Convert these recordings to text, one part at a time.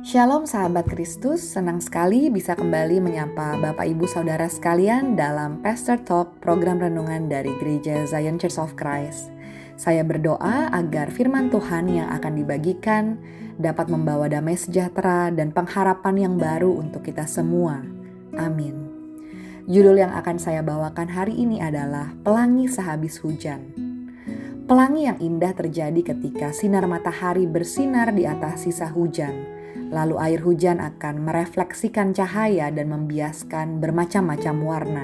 Shalom sahabat Kristus, senang sekali bisa kembali menyapa Bapak Ibu Saudara sekalian dalam Pastor Talk, program renungan dari Gereja Zion Church of Christ. Saya berdoa agar firman Tuhan yang akan dibagikan dapat membawa damai sejahtera dan pengharapan yang baru untuk kita semua. Amin. Judul yang akan saya bawakan hari ini adalah Pelangi Sehabis Hujan. Pelangi yang indah terjadi ketika sinar matahari bersinar di atas sisa hujan. Lalu air hujan akan merefleksikan cahaya dan membiaskan bermacam-macam warna.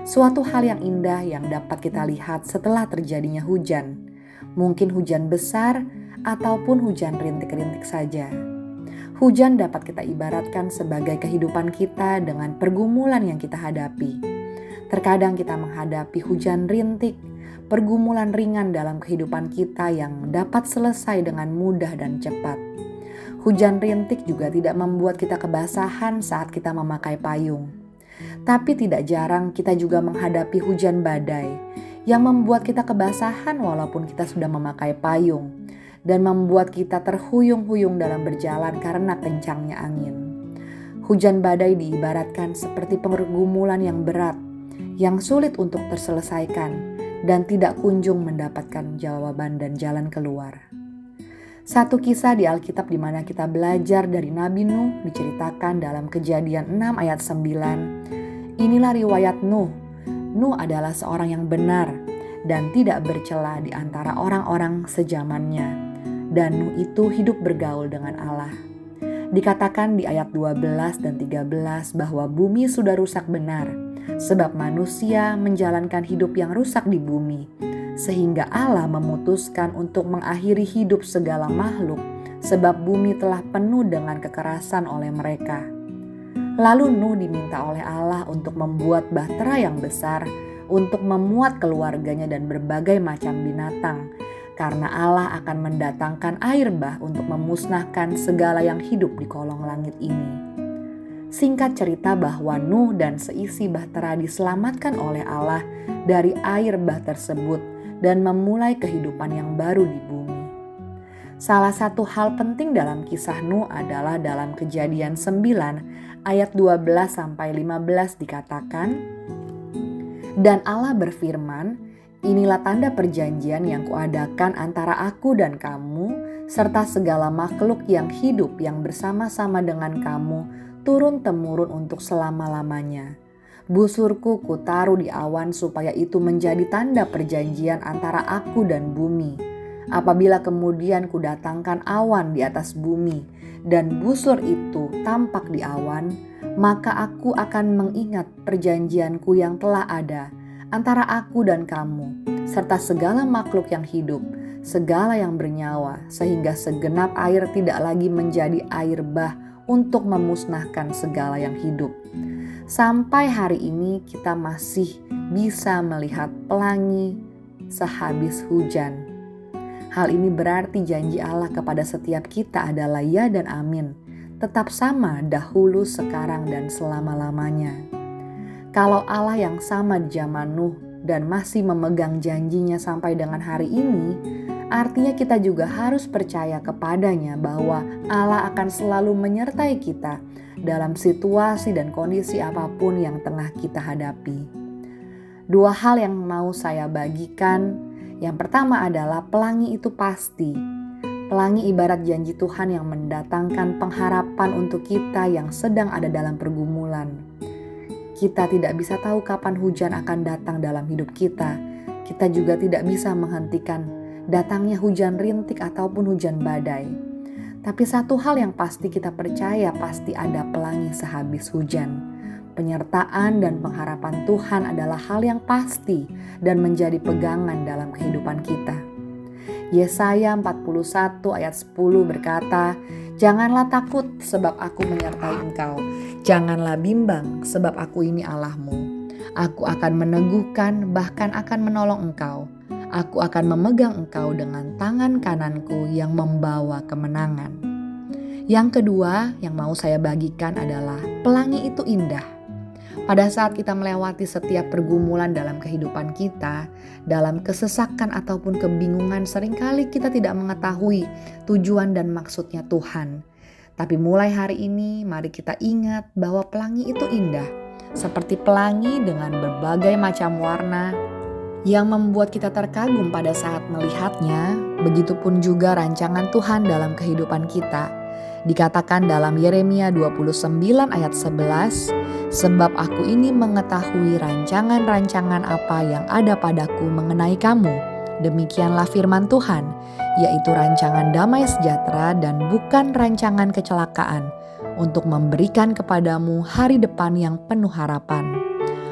Suatu hal yang indah yang dapat kita lihat setelah terjadinya hujan. Mungkin hujan besar ataupun hujan rintik-rintik saja. Hujan dapat kita ibaratkan sebagai kehidupan kita dengan pergumulan yang kita hadapi. Terkadang kita menghadapi hujan rintik, pergumulan ringan dalam kehidupan kita yang dapat selesai dengan mudah dan cepat. Hujan rintik juga tidak membuat kita kebasahan saat kita memakai payung. Tapi tidak jarang kita juga menghadapi hujan badai yang membuat kita kebasahan walaupun kita sudah memakai payung dan membuat kita terhuyung-huyung dalam berjalan karena kencangnya angin. Hujan badai diibaratkan seperti pergumulan yang berat, yang sulit untuk terselesaikan dan tidak kunjung mendapatkan jawaban dan jalan keluar. Satu kisah di Alkitab di mana kita belajar dari Nabi Nuh diceritakan dalam Kejadian 6 ayat 9. Inilah riwayat Nuh. Nuh adalah seorang yang benar dan tidak bercela di antara orang-orang sezamannya. Dan Nuh itu hidup bergaul dengan Allah. Dikatakan di ayat 12 dan 13 bahwa bumi sudah rusak benar, sebab manusia menjalankan hidup yang rusak di bumi. Sehingga Allah memutuskan untuk mengakhiri hidup segala makhluk, sebab bumi telah penuh dengan kekerasan oleh mereka. Lalu Nuh diminta oleh Allah untuk membuat bahtera yang besar, untuk memuat keluarganya dan berbagai macam binatang, karena Allah akan mendatangkan air bah untuk memusnahkan segala yang hidup di kolong langit ini. Singkat cerita bahwa Nuh dan seisi bahtera diselamatkan oleh Allah dari air bah tersebut, dan memulai kehidupan yang baru di bumi. Salah satu hal penting dalam kisah Nuh adalah dalam Kejadian 9 ayat 12 sampai 15 dikatakan, "Dan Allah berfirman, inilah tanda perjanjian yang kuadakan antara aku dan kamu serta segala makhluk yang hidup yang bersama-sama dengan kamu turun-temurun untuk selama-lamanya. Busurku kutaruh di awan supaya itu menjadi tanda perjanjian antara aku dan bumi. Apabila kemudian kudatangkan awan di atas bumi dan busur itu tampak di awan, maka aku akan mengingat perjanjianku yang telah ada antara aku dan kamu, serta segala makhluk yang hidup, segala yang bernyawa, sehingga segenap air tidak lagi menjadi air bah untuk memusnahkan segala yang hidup." Sampai hari ini kita masih bisa melihat pelangi sehabis hujan. Hal ini berarti janji Allah kepada setiap kita adalah ya dan amin, tetap sama dahulu, sekarang, dan selama-lamanya. Kalau Allah yang sama di zaman Nuh dan masih memegang janjinya sampai dengan hari ini, artinya kita juga harus percaya kepadanya bahwa Allah akan selalu menyertai kita dalam situasi dan kondisi apapun yang tengah kita hadapi. Dua hal yang mau saya bagikan. Yang pertama adalah pelangi itu pasti. Pelangi ibarat janji Tuhan yang mendatangkan pengharapan untuk kita yang sedang ada dalam pergumulan. Kita tidak bisa tahu kapan hujan akan datang dalam hidup kita. Kita juga tidak bisa menghentikan datangnya hujan rintik ataupun hujan badai. Tapi satu hal yang pasti kita percaya, pasti ada pelangi sehabis hujan. Penyertaan dan pengharapan Tuhan adalah hal yang pasti dan menjadi pegangan dalam kehidupan kita. Yesaya 41 ayat 10 berkata, "Janganlah takut sebab aku menyertai engkau. Janganlah bimbang sebab aku ini Allahmu. Aku akan meneguhkan, bahkan akan menolong engkau. Aku akan memegang engkau dengan tangan kananku yang membawa kemenangan." Yang kedua yang mau saya bagikan adalah pelangi itu indah. Pada saat kita melewati setiap pergumulan dalam kehidupan kita, dalam kesesakan ataupun kebingungan, seringkali kita tidak mengetahui tujuan dan maksudnya Tuhan. Tapi mulai hari ini mari kita ingat bahwa pelangi itu indah, seperti pelangi dengan berbagai macam warna yang membuat kita terkagum pada saat melihatnya. Begitupun juga rancangan Tuhan dalam kehidupan kita. Dikatakan dalam Yeremia 29 ayat 11, "Sebab aku ini mengetahui rancangan-rancangan apa yang ada padaku mengenai kamu. Demikianlah firman Tuhan, yaitu rancangan damai sejahtera dan bukan rancangan kecelakaan, untuk memberikan kepadamu hari depan yang penuh harapan."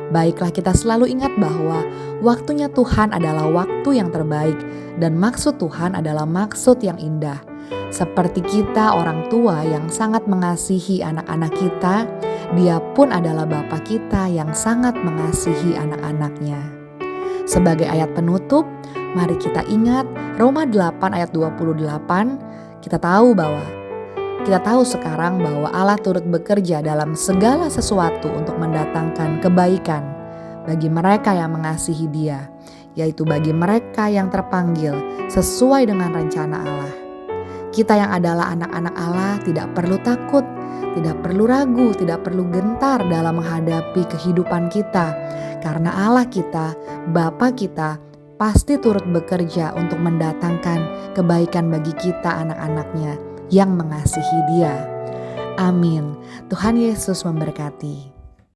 Baiklah, kita selalu ingat bahwa waktunya Tuhan adalah waktu yang terbaik dan maksud Tuhan adalah maksud yang indah. Seperti kita orang tua yang sangat mengasihi anak-anak kita, Dia pun adalah Bapa kita yang sangat mengasihi anak-anaknya. Sebagai ayat penutup, mari kita ingat Roma 8 ayat 28. Kita tahu sekarang bahwa Allah turut bekerja dalam segala sesuatu untuk mendatangkan kebaikan bagi mereka yang mengasihi Dia, yaitu bagi mereka yang terpanggil sesuai dengan rencana Allah. Kita yang adalah anak-anak Allah tidak perlu takut, tidak perlu ragu, tidak perlu gentar dalam menghadapi kehidupan kita, karena Allah kita, Bapa kita, pasti turut bekerja untuk mendatangkan kebaikan bagi kita anak-anaknya yang mengasihi Dia. Amin. Tuhan Yesus memberkati.